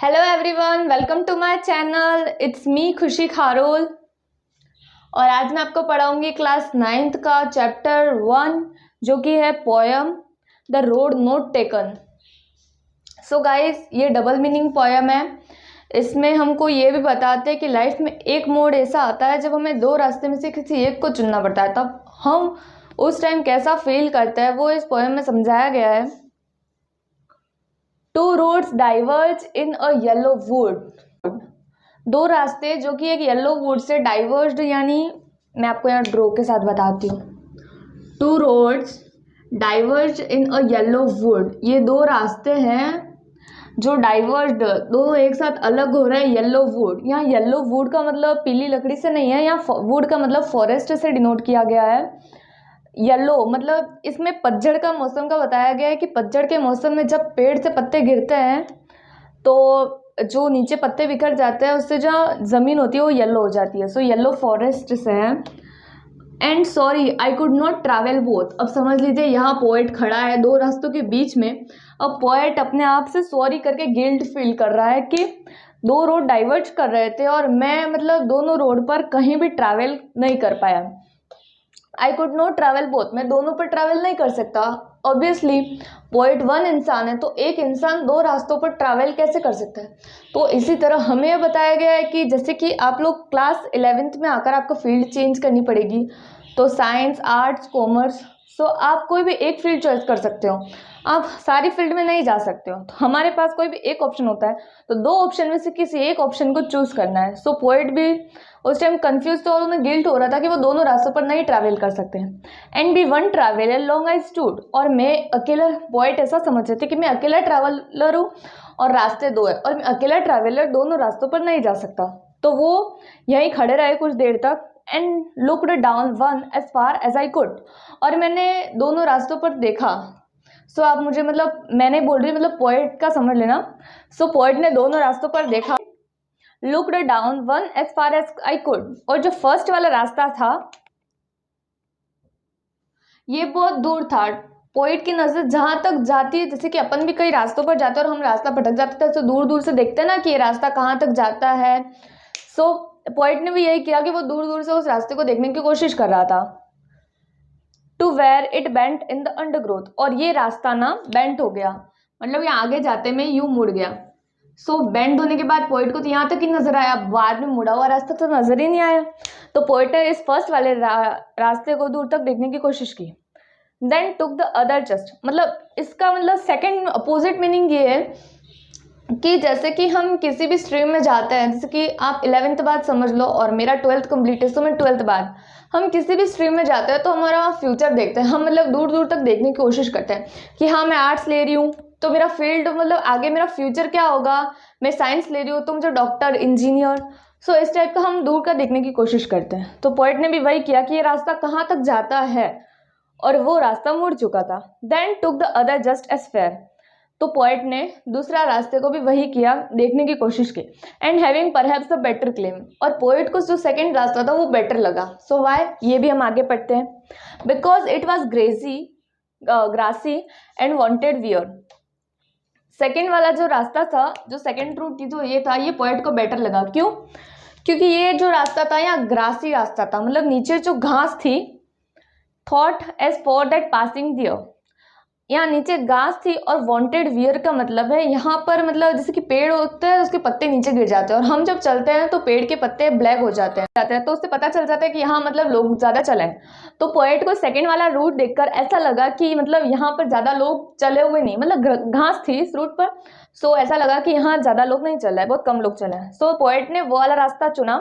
Hello everyone, welcome to my channel. It's me Khushi Kharol. और आज मैं आपको पढ़ाऊंगी क्लास 9th का चैप्टर 1 जो कि है poem the road not taken. So guys, ये डबल मीनिंग पोयम है। इसमें हमको ये भी बताते हैं कि लाइफ में एक मोड़ ऐसा आता है जब हमें दो रास्ते में से किसी एक को चुनना पड़ता है, तब हम उस टाइम कैसा फील करते हैं वो इस पोयम में समझाया गया है। Two roads diverge in a yellow would. दो रास्ते जो कि एक येलो वुड से डाइवर्ज्ड, यानी मैं आपको यहाँ ड्रॉ के साथ बताती हूँ। Two roads diverge in a yellow would, ये दो रास्ते हैं जो डाइवर्ज्ड, दो एक साथ अलग हो रहे हैं येलो वुड। यहाँ येलो वुड का मतलब पीली लकड़ी से नहीं है, यहाँ वुड का मतलब फॉरेस्ट से डिनोट किया गया है। येलो मतलब इसमें पतझड़ का मौसम का बताया गया है कि पतझड़ के मौसम में जब पेड़ से पत्ते गिरते हैं तो जो नीचे पत्ते बिखर जाते हैं उससे जो ज़मीन होती है वो येलो हो जाती है। सो येलो फॉरेस्ट से है। And sorry I could not travel both. अब समझ लीजिए यहाँ पोएट खड़ा है दो रास्तों के बीच में। अब पोएट अपने आप से सॉरी करके गिल्ट फील कर रहा है कि दो रोड डाइवर्ज कर रहे थे और मैं मतलब दोनों रोड पर कहीं भी ट्रैवल नहीं कर पाया। I could not travel both, मैं दोनों पर ट्रैवल नहीं कर सकता। ऑब्वियसली पोएट वन इंसान है, तो एक इंसान दो रास्तों पर ट्रैवल कैसे कर सकता है। तो इसी तरह हमें यह बताया गया है कि जैसे कि आप लोग क्लास 11th में आकर आपको फील्ड चेंज करनी पड़ेगी, तो साइंस, आर्ट्स, कॉमर्स, सो आप कोई भी एक फील्ड चॉइस कर सकते हो, आप सारी फील्ड में नहीं जा सकते हो। तो हमारे पास कोई भी एक ऑप्शन होता है, तो दो ऑप्शन में से किसी एक ऑप्शन को चूज करना है। सो पोएट भी उस टाइम कंफ्यूज तो और उन्हें गिल्ट हो रहा था कि वो दोनों रास्तों पर नहीं ट्रैवल कर सकते हैं। And be one traveller long I stood, और मैं अकेला, पोएट ऐसा समझते थे कि मैं अकेला ट्रैवलर हूँ और रास्ते दो है और मैं अकेला ट्रैवलर दोनों रास्तों पर नहीं जा सकता। तो वो यहीं खड़े रहे कुछ देर तक and looked down one as far as I could, और मैंने दोनों रास्तों पर देखा। सो आप मुझे मतलब मैंने बोल रही मतलब पोएट का समझ लेना। सो पोएट ने दोनों रास्तों पर देखा, looked down one as far as I could, और जो फर्स्ट वाला रास्ता था ये बहुत दूर था। पोएट की नजर जहां तक जाती है, जैसे कि अपन भी कई रास्तों पर जाते हैं और हम रास्ता भटक जाते थे, तो दूर दूर से देखते हैं ना कि ये रास्ता कहाँ तक जाता है। सो पोएट ने भी यही किया कि वो दूर दूर से उस रास्ते को देखने की कोशिश कर रहा था। To where it bent in the undergrowth, और ये रास्ता ना बेंट हो गया, मतलब ये आगे जाते में यूं मुड़ गया। सो बेंड होने के बाद पोएट को तो यहाँ तक ही नजर आया, बाद में मुड़ा हुआ रास्ता तो नजर ही नहीं आया। तो पोएट ने इस फर्स्ट वाले रास्ते को दूर तक देखने की कोशिश की। Then took the other just, मतलब इसका मतलब सेकंड अपोजिट मीनिंग ये है कि जैसे कि हम किसी भी स्ट्रीम में जाते हैं, जैसे कि आप 11th बाद समझ लो और मेरा 12th कंप्लीट है, तो मैं 12th बाद हम किसी भी स्ट्रीम में जाते हैं तो हमारा फ्यूचर देखते हैं, हम मतलब दूर दूर तक देखने की कोशिश करते हैं कि हाँ मैं आर्ट्स ले रही हूँ तो मेरा फील्ड मतलब आगे मेरा फ्यूचर क्या होगा, मैं साइंस ले रही हूँ तो मुझे डॉक्टर, इंजीनियर, सो इस टाइप का हम दूर का देखने की कोशिश करते हैं। तो पोएट ने भी वही किया कि ये रास्ता कहाँ तक जाता है, और वो रास्ता मुड़ चुका था। Then took the other just as fair, तो पोएट ने दूसरा रास्ते को भी वही किया, देखने की कोशिश की। And having perhaps a better claim, और पोएट को जो सेकंड रास्ता था वो बेटर लगा। सो वाई, ये भी हम आगे पढ़ते हैं। Because it was grassy and wanted wear. Second वाला जो रास्ता था, जो सेकेंड रूट थी, जो ये था, ये पोएट को बेटर लगा। क्यों? क्योंकि ये जो रास्ता था यहाँ ग्रासी रास्ता था, मतलब नीचे जो घास थी। Thought as for that passing there, यहाँ नीचे घास थी, और वांटेड वियर का मतलब है यहाँ पर मतलब जैसे कि पेड़ होते हैं उसके पत्ते नीचे गिर जाते हैं, और हम जब चलते हैं तो पेड़ के पत्ते ब्लैक हो जाते हैं, तो उससे पता चल जाता है कि यहाँ मतलब लोग ज़्यादा चले। तो पोएट को सेकंड वाला रूट देखकर ऐसा लगा कि मतलब यहाँ पर ज़्यादा लोग चले हुए नहीं, मतलब घास थी इस रूट पर। सो ऐसा लगा कि यहाँ ज़्यादा लोग नहीं चल रहे, बहुत कम लोग चले हैं। सो पोएट ने वो वाला रास्ता चुना,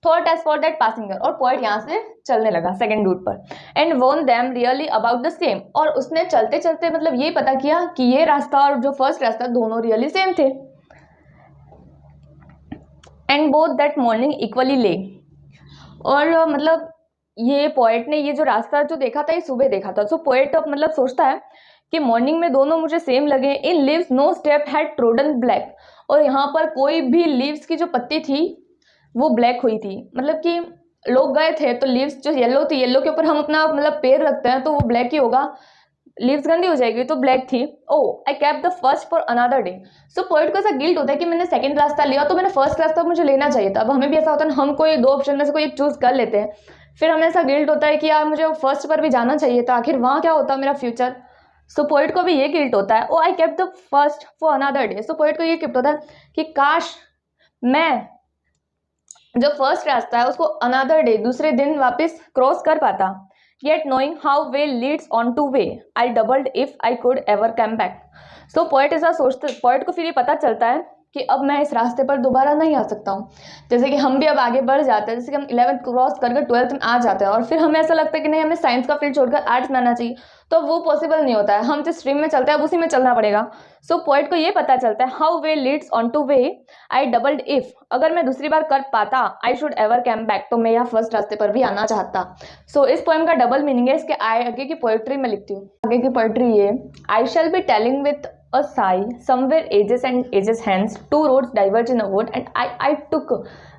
thought as for that passing, और पोएट यहाँ से चलने लगा सेकंड रूट पर। And worn them really about the same, और उसने चलते चलते मतलब ये पता किया कि ये रास्ता और जो फर्स्ट रास्ता दोनों रियली सेम थे। And both that morning equally ले, और मतलब ये पोएट ने ये जो रास्ता जो देखा था ये सुबह देखा था। सो पोएट मतलब सोचता है कि मॉर्निंग में दोनों मुझे सेम लगे। In leaves no step had trodden black, और यहाँ पर कोई भी लीव्स की जो पत्ती थी वो ब्लैक हुई थी, मतलब कि लोग गए थे तो लीव्स जो येलो थी, येलो के ऊपर हम अपना मतलब पैर रखते हैं तो वो ब्लैक ही होगा। लीव्स गंदी हो जाएगी तो ब्लैक थी। Oh I kept the first for another day. So poet को ऐसा गिल्ट होता है कि मैंने सेकंड रास्ता लिया तो मैंने फर्स्ट रास्ता मुझे लेना चाहिए था। अब हमें भी ऐसा होता है हम कोई दो ऑप्शन में से कोई एक चूज कर लेते हैं, फिर हमें ऐसा गिल्ट होता है कि यार मुझे फर्स्ट पर भी जाना चाहिए था, आखिर वहाँ क्या होता मेरा फ्यूचर। सो पोएट को भी ये गिल्ट होता है, oh I kept the first for another day. So poet को ये गिल्ट होता है कि काश मैं जो फर्स्ट रास्ता है उसको अनदर डे, दूसरे दिन वापस क्रॉस कर पाता। Yet knowing how way leads on to way, I doubled if I could ever come back. So poet ऐसा सोचते, poet को फिर ये पता चलता है कि अब मैं इस रास्ते पर दोबारा नहीं आ सकता हूँ। जैसे कि हम भी अब आगे बढ़ जाते हैं, जैसे कि हम 11th क्रॉस करके 12th में आ जाते हैं और फिर हमें ऐसा लगता है कि नहीं हमें साइंस का फील्ड छोड़कर आर्ट्स में आना चाहिए, तो वो पॉसिबल नहीं होता है। हम जिस स्ट्रीम में चलते हैं अब उसी में चलना पड़ेगा। सो पोएट को ये पता चलता है how way Leeds on two way, I doubled if, अगर मैं दूसरी बार कर पाता, I should ever came back, तो मैं यहाँ फर्स्ट रास्ते पर भी आना चाहता। सो इस पोएम का डबल मीनिंग है। इसके आगे की पोएट्री में लिखती हूँ। आगे की पोएट्री ये, I shall be telling with a sigh, somewhere ages and ages hence, two roads diverge in a wood, and I took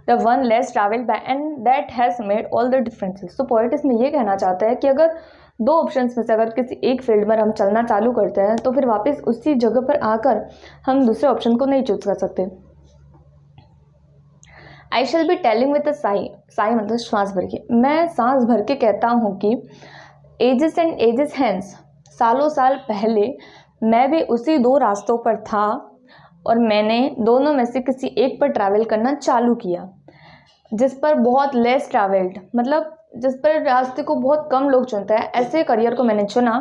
the one less traveled by, and that has made all the differences. So poet इसमें ये कहना चाहता है कि अगर दो options में से अगर किसी एक फील्ड में हम चलना चालू करते हैं तो फिर वापस उसी जगह पर आकर हम दूसरे ऑप्शन को नहीं चूज कर सकते। I shall be telling with a sigh, sigh मतलब श्वास भर के, मैं सांस भर के कहता हूँ कि एजेस एंड एजेस हैंस, सालों साल पहले मैं भी उसी दो रास्तों पर था और मैंने दोनों में से किसी एक पर ट्रैवल करना चालू किया, जिस पर बहुत लेस ट्रैवल्ड, मतलब जिस पर रास्ते को बहुत कम लोग चुनते हैं, ऐसे करियर को मैंने चुना।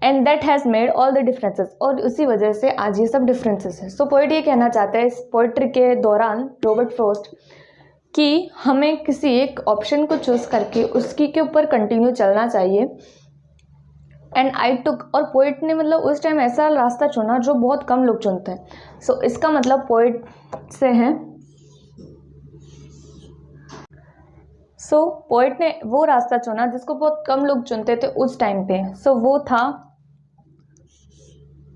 And that has made all the differences, और उसी वजह से आज ये सब डिफरेंसेस है। सो पोएट ये कहना चाहता है इस पोएट्री के दौरान, रॉबर्ट फ्रॉस्ट, कि हमें किसी एक ऑप्शन को चूज़ करके उसकी के ऊपर कंटिन्यू चलना चाहिए। एंड आई टुक, और पोइट ने मतलब उस टाइम ऐसा रास्ता चुना जो बहुत कम लोग चुनते हैं। सो इसका मतलब पोइट से है, सो पोइट ने वो रास्ता चुना जिसको बहुत कम लोग चुनते थे उस टाइम पे। सो वो था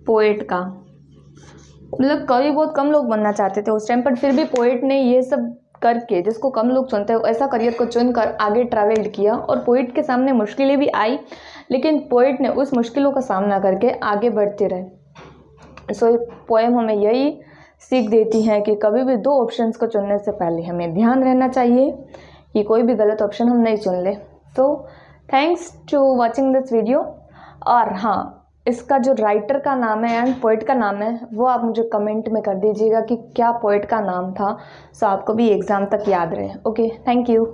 पोइट का, मतलब कवि बहुत कम लोग बनना चाहते थे उस टाइम पर, फिर भी पोइट ने ये सब करके जिसको कम लोग चुनते हैं ऐसा करियर को चुनकर आगे ट्रैवल्ड किया। और पोइट के सामने मुश्किलें भी आई, लेकिन पोइट ने उस मुश्किलों का सामना करके आगे बढ़ते रहे। सो पोएम हमें यही सीख देती है कि कभी भी दो ऑप्शंस को चुनने से पहले हमें ध्यान रहना चाहिए कि कोई भी गलत ऑप्शन हम नहीं चुन ले। So thanks to watching this video. और हाँ, इसका जो राइटर का नाम है एंड पोइट का नाम है वो आप मुझे कमेंट में कर दीजिएगा कि क्या पोइट का नाम था, सो आपको भी एग्ज़ाम तक याद रहे। Okay, thank you.